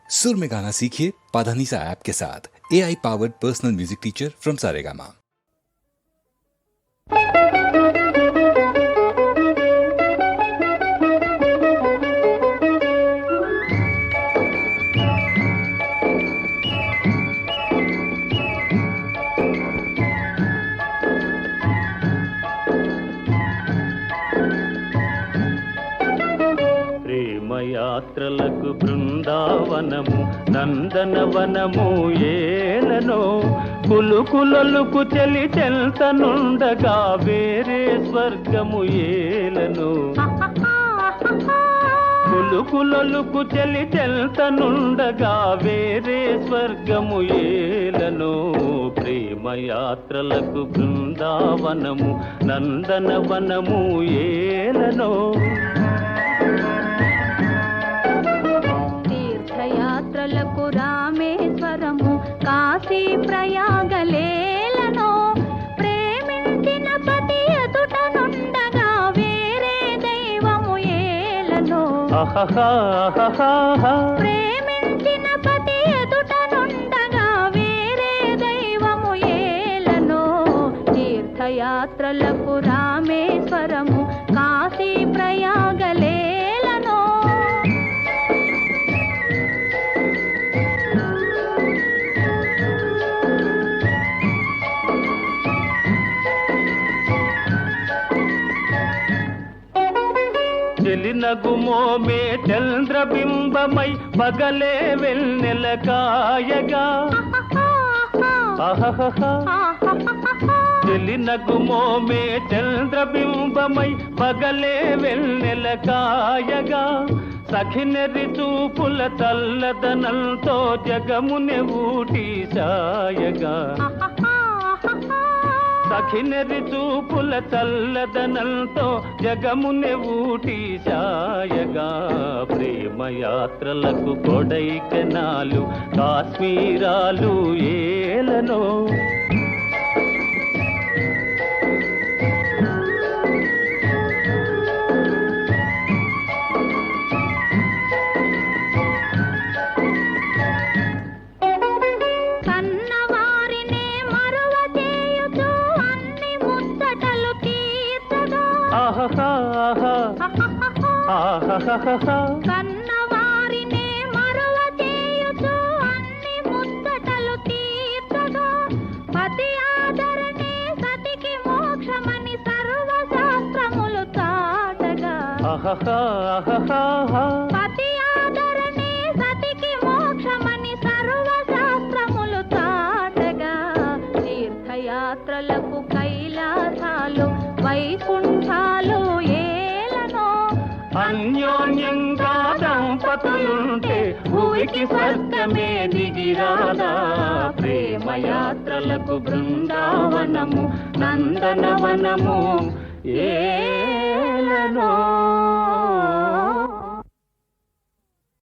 सुर में गाना सीखिए पाधानीसा ऐप के साथ। AI powered personal music teacher from Saregama. యాత్రలకు బృందావనము నందనవనము ఏలనో కులుకులొలుకు చెలి చెల్తనుండగా వేరే స్వర్గము ఏలనో కులుకులొలుకు చెలి చెల్తనుండగా వేరే స్వర్గము ఏలనో ప్రేమయాత్రలకు బృందావనము నందనవనము ఏలనో తీర్థయాత్రలకు రామేశ్వరము కాశీ ప్రయాగలేలనో ప్రేమించిన పతి ఎదుట నుండగా వేరే దైవము ఏలనో ప్రేమించిన పతి ఎదుట నుండగా వేరే దైవము ఏలనో తీర్థయాత్రలకు రామేశ్వరము కాశీ ప్రయాగలేలనో చెలినగుమోమే చంద్రబింబమై పగలే వెన్నెల కాయగా చెలినగుమోమే చంద్రబింబమై పగలే వెన్నెల కాయగా సఖినెరి చూపుల తల్లదనంతో జగమునే ఊటి సాయగా సఖినెరి చూపుల చల్లదనంతో జగమునే ఊటి సాయగా ప్రేమయాత్రలకు కొడైకెనాలు కాశ్మీరాలు ఏలనో కన్నవారినే మరువ చేయుచు అన్ని ముచ్చటలు తీర్చగా పతి ఆదరణే సతికి మోక్షమని సర్వశాస్త్రములు చాటగా పతి ఆదరణే సతికి మోక్షమని సర్వశాస్త్రములు చాటగా తీర్థయాత్రలకు కైలాసాలు వైకుంఠాలు అన్యోన్యంగా దంపతులుంటే భూమికి స్వర్గమే దిగిరాదా ప్రేమయాత్రలకు బృందావనము నందనవనము ఏలనో